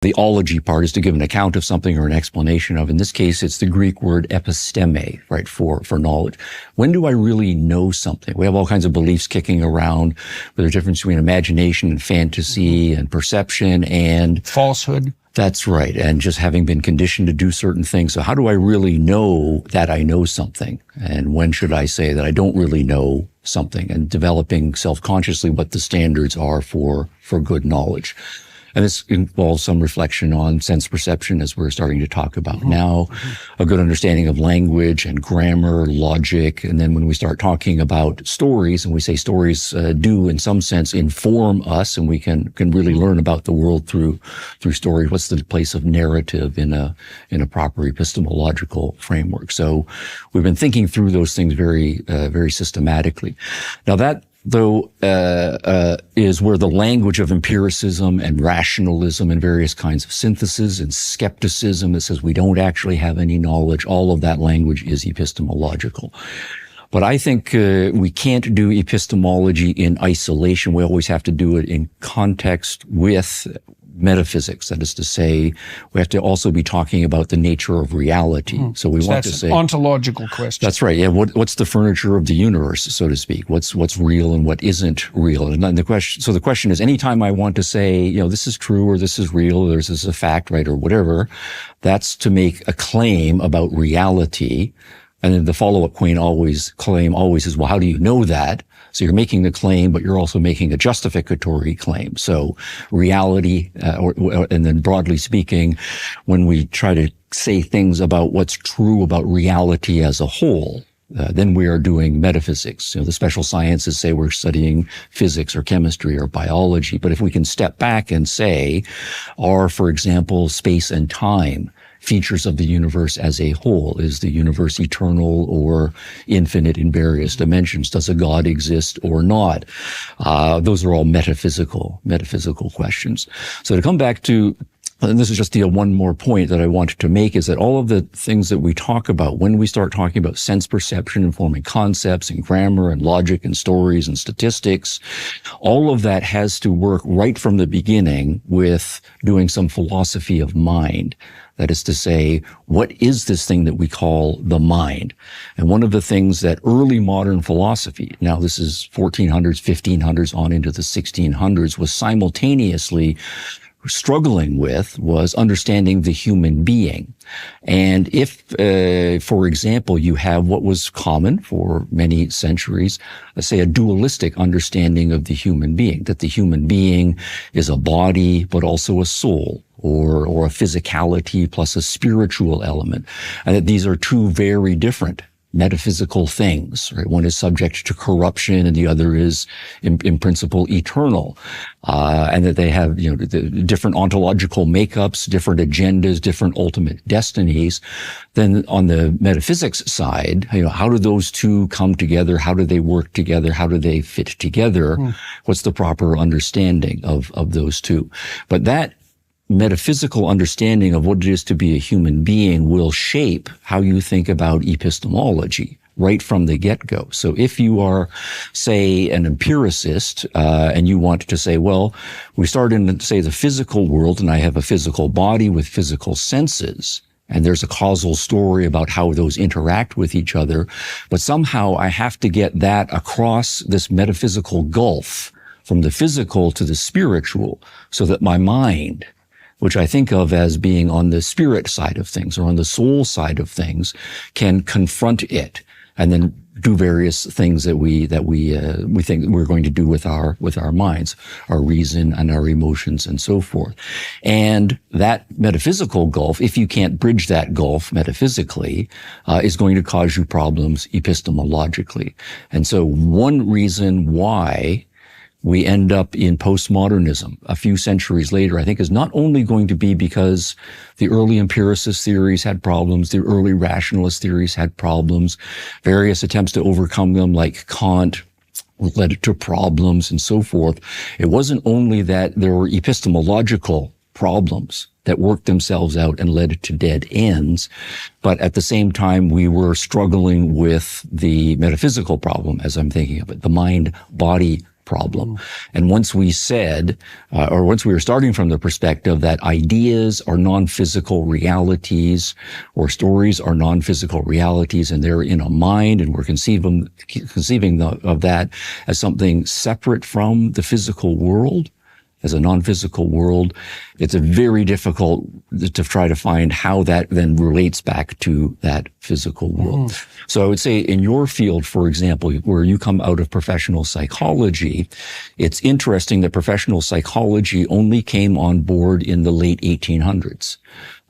The ology part is to give an account of something or an explanation of. In this case, it's the Greek word episteme, right, for knowledge. When do I really know something? We have all kinds of beliefs kicking around, with the difference between imagination and fantasy and perception and falsehood. That's right. And just having been conditioned to do certain things. So how do I really know that I know something? And when should I say that I don't really know something? And developing self-consciously what the standards are for good knowledge. And this involves some reflection on sense perception, as we're starting to talk about now, a good understanding of language and grammar, logic. And then when we start talking about stories, and we say stories do in some sense inform us, and we can really learn about the world through stories. What's the place of narrative in a proper epistemological framework? So we've been thinking through those things very systematically. Now that, though, is where the language of empiricism and rationalism and various kinds of synthesis and skepticism that says we don't actually have any knowledge, all of that language is epistemological. But I think we can't do epistemology in isolation. We always have to do it in context with metaphysics. That is to say, we have to also be talking about the nature of reality. So we want to say... That's an ontological question. That's right. Yeah. What's the furniture of the universe, so to speak? What's real and what isn't real? And the question is, anytime I want to say, this is true or this is real or this is a fact, right, or whatever, that's to make a claim about reality. And then the follow-up claim always is, well, how do you know that? So you're making the claim, but you're also making a justificatory claim. So reality, and then broadly speaking, when we try to say things about what's true about reality as a whole, then we are doing metaphysics. The special sciences say we're studying physics or chemistry or biology. But if we can step back and say, are, for example, space and time features of the universe as a whole? Is the universe eternal or infinite in various dimensions? Does a God exist or not? Those are all metaphysical questions. So to come back to, and this is just the one more point that I wanted to make, is that all of the things that we talk about, when we start talking about sense perception and forming concepts and grammar and logic and stories and statistics, all of that has to work right from the beginning with doing some philosophy of mind. That is to say, what is this thing that we call the mind? And one of the things that early modern philosophy, now this is 1400s, 1500s, on into the 1600s, was simultaneously struggling with was understanding the human being. And if, for example, you have what was common for many centuries, let's say a dualistic understanding of the human being, that the human being is a body, but also a soul, or a physicality plus a spiritual element, and that these are two very different metaphysical things, right? One is subject to corruption and the other is in principle eternal. And that they have, the different ontological makeups, different agendas, different ultimate destinies. Then on the metaphysics side, how do those two come together? How do they work together? How do they fit together? What's the proper understanding of those two? But that metaphysical understanding of what it is to be a human being will shape how you think about epistemology right from the get-go. So if you are, say, an empiricist, and you want to say, well, we start in, say, the physical world, and I have a physical body with physical senses, and there's a causal story about how those interact with each other, but somehow I have to get that across this metaphysical gulf from the physical to the spiritual, so that my mind, which I think of as being on the spirit side of things or on the soul side of things, can confront it and then do various things that we think we're going to do with our minds, our reason and our emotions and so forth. And that metaphysical gulf, if you can't bridge that gulf metaphysically, is going to cause you problems epistemologically. And so one reason why we end up in postmodernism a few centuries later, I think, is not only going to be because the early empiricist theories had problems, the early rationalist theories had problems, various attempts to overcome them like Kant led to problems and so forth. It wasn't only that there were epistemological problems that worked themselves out and led to dead ends, but at the same time we were struggling with the metaphysical problem, as I'm thinking of it, the mind-body problem. And once we said, or once we were starting from the perspective that ideas are non-physical realities, or stories are non-physical realities, and they're in a mind, and we're conceiving of that as something separate from the physical world, as a non-physical world, it's a very difficult to try to find how that then relates back to that physical world. So I would say in your field, for example, where you come out of professional psychology, it's interesting that professional psychology only came on board in the late 1800s.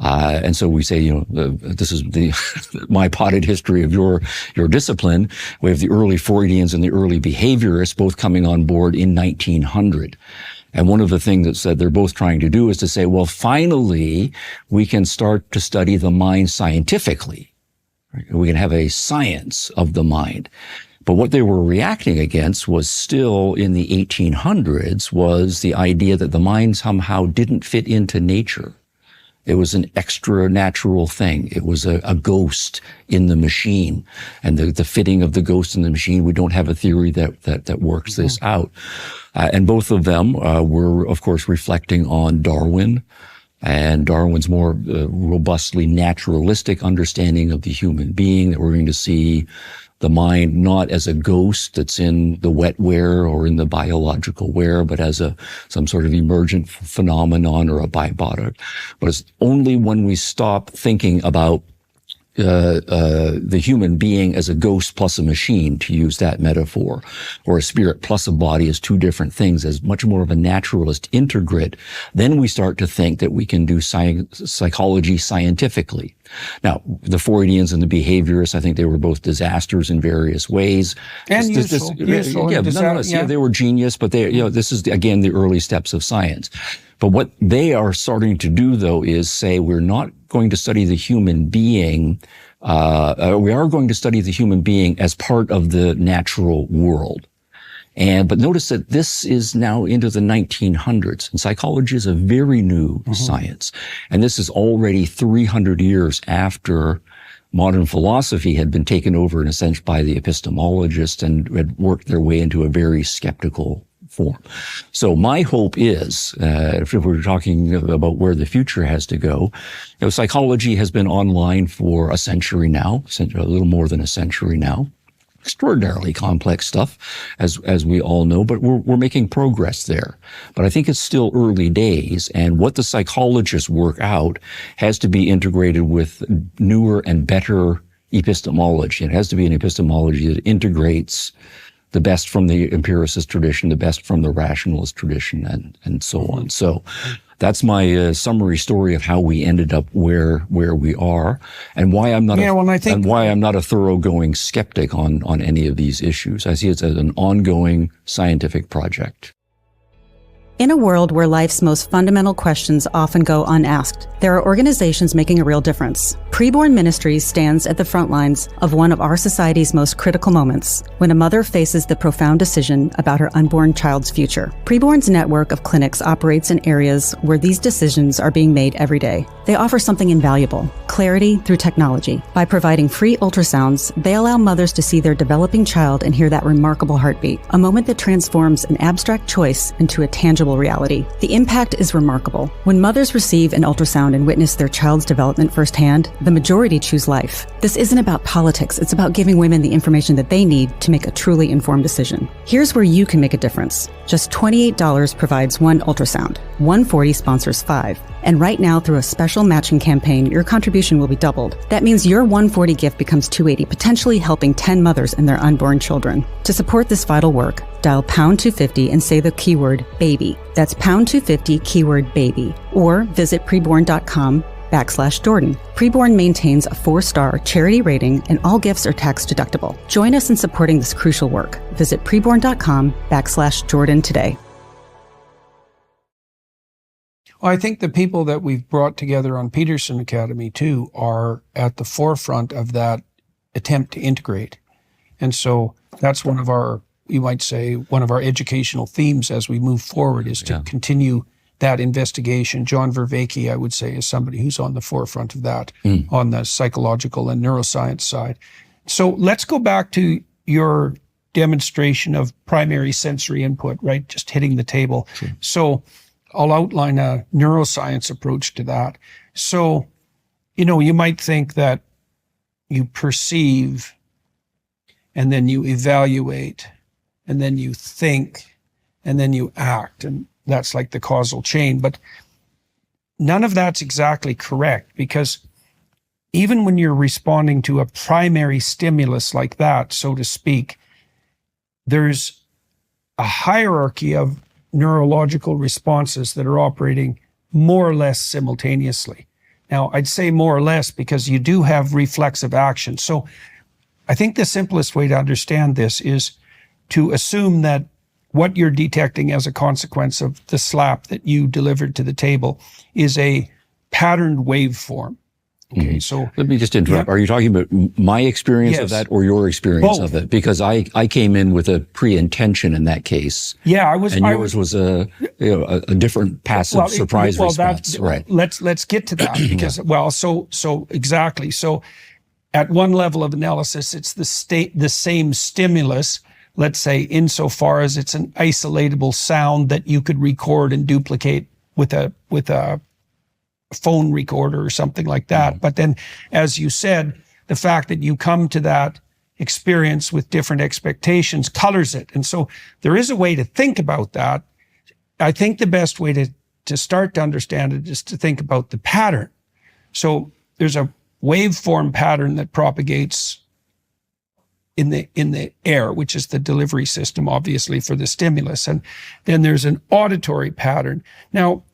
And so we say, this is my potted history of your discipline. We have the early Freudians and the early behaviorists both coming on board in 1900. And one of the things that they're both trying to do is to say, well, finally, we can start to study the mind scientifically. We can have a science of the mind. But what they were reacting against was still in the 1800s was the idea that the mind somehow didn't fit into nature. It was an extra natural thing. It was a ghost in the machine. And the fitting of the ghost in the machine, we don't have a theory that works this out. And both of them were, of course, reflecting on Darwin and Darwin's more robustly naturalistic understanding of the human being, that we're going to see the mind not as a ghost that's in the wetware or in the biological ware, but as some sort of emergent phenomenon or a byproduct. But it's only when we stop thinking about the human being as a ghost plus a machine, to use that metaphor, or a spirit plus a body as two different things, as much more of a naturalist integrate, then we start to think that we can do psychology scientifically. Now, the Freudians and the behaviorists, I think they were both disasters in various ways. And useful. They were genius, but this is, again, the early steps of science. But what they are starting to do, though, is say we're not going to study the human being. We are going to study the human being as part of the natural world. But notice that this is now into the 1900s, and psychology is a very new science. And this is already 300 years after modern philosophy had been taken over, in a sense, by the epistemologists and had worked their way into a very skeptical form. So my hope is, if we're talking about where the future has to go, psychology has been online for a century now, a little more than a century now. Extraordinarily complex stuff, as we all know, but we're making progress there. But I think it's still early days, and what the psychologists work out has to be integrated with newer and better epistemology. It has to be an epistemology that integrates the best from the empiricist tradition, the best from the rationalist tradition, and so on. So that's my summary story of how we ended up where we are, and why I'm not a thoroughgoing skeptic on any of these issues. I see it as an ongoing scientific project. In a world where life's most fundamental questions often go unasked, there are organizations making a real difference. Preborn Ministries stands at the front lines of one of our society's most critical moments, when a mother faces the profound decision about her unborn child's future. Preborn's network of clinics operates in areas where these decisions are being made every day. They offer something invaluable: clarity through technology. By providing free ultrasounds, they allow mothers to see their developing child and hear that remarkable heartbeat, a moment that transforms an abstract choice into a tangible reality. The impact is remarkable. When mothers receive an ultrasound and witness their child's development firsthand, the majority choose life. This isn't about politics. It's about giving women the information that they need to make a truly informed decision. Here's where you can make a difference. Just $28 provides one ultrasound. $140 sponsors 5. And right now, through a special matching campaign, your contribution will be doubled. That means your $140 gift becomes $280, potentially helping 10 mothers and their unborn children. To support this vital work, dial pound 250 and say the keyword baby. That's pound 250 keyword baby. Or visit preborn.com/Jordan. Preborn maintains a 4-star charity rating, and all gifts are tax deductible. Join us in supporting this crucial work. Visit preborn.com/Jordan today. Well, I think the people that we've brought together on Peterson Academy too are at the forefront of that attempt to integrate. And so that's one of our, you might say, one of our educational themes as we move forward is to continue that investigation. John Vervaeke, I would say, is somebody who's on the forefront of that on the psychological and neuroscience side. So let's go back to your demonstration of primary sensory input, right? Just hitting the table. So I'll outline a neuroscience approach to that. So, you might think that you perceive, and then you evaluate, and then you think, and then you act. And that's like the causal chain. But none of that's exactly correct, because even when you're responding to a primary stimulus like that, so to speak, there's a hierarchy of neurological responses that are operating more or less simultaneously. Now, I'd say more or less because you do have reflexive action. So I think the simplest way to understand this is to assume that what you're detecting as a consequence of the slap that you delivered to the table is a patterned waveform. Okay, so let me just interrupt. Yeah. Are you talking about my experience of Yes. that or your experience Both. of it? Because I came in with a pre-intention in that case. Yeah, And yours was a different passive surprise response. Right. Let's get to that because so exactly. So at one level of analysis, it's the same stimulus, let's say, insofar as it's an isolatable sound that you could record and duplicate with a phone recorder or something like that. But then, as you said, the fact that you come to that experience with different expectations colors it. And so there is a way to think about that. I think the best way to start to understand it is to think about the pattern. So there's a waveform pattern that propagates in the air, which is the delivery system, obviously, for the stimulus. And then there's an auditory pattern. Now,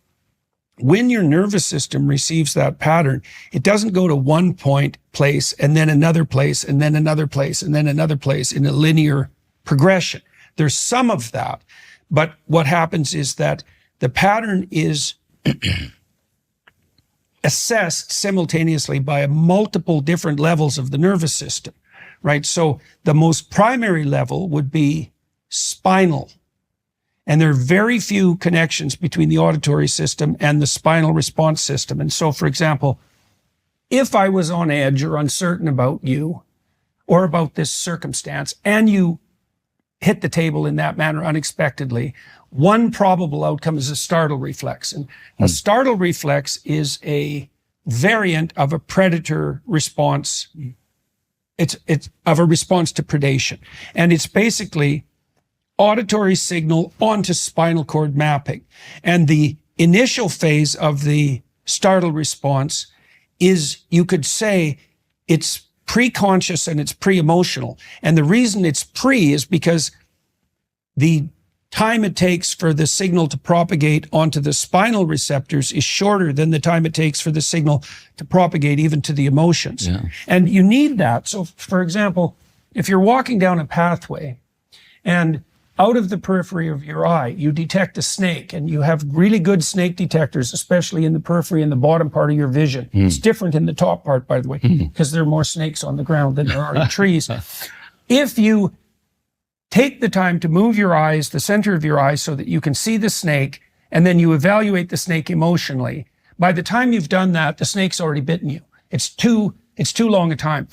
when your nervous system receives that pattern, it doesn't go to one place and then another place and then another place and then another place in a linear progression. There's some of that. But what happens is that the pattern is assessed simultaneously by multiple different levels of the nervous system, right? So the most primary level would be spinal. And there are very few connections between the auditory system and the spinal response system. And so, for example, if I was on edge or uncertain about you or about this circumstance, and you hit the table in that manner unexpectedly, one probable outcome is a startle reflex. And a startle reflex is a variant of a predator response. It's of a response to predation. And it's basically auditory signal onto spinal cord mapping. And the initial phase of the startle response is, you could say, it's pre-conscious and it's pre-emotional. And the reason it's pre is because the time it takes for the signal to propagate onto the spinal receptors is shorter than the time it takes for the signal to propagate even to the emotions. Yeah. And you need that. So, for example, if you're walking down a pathway and out of the periphery of your eye, you detect a snake, and you have really good snake detectors, especially in the periphery and the bottom part of your vision. It's different in the top part, by the way, because there are more snakes on the ground than there are in trees. If you take the time to move your eyes, the center of your eyes, so that you can see the snake, and then you evaluate the snake emotionally, by the time you've done that, the snake's already bitten you. It's too long a time.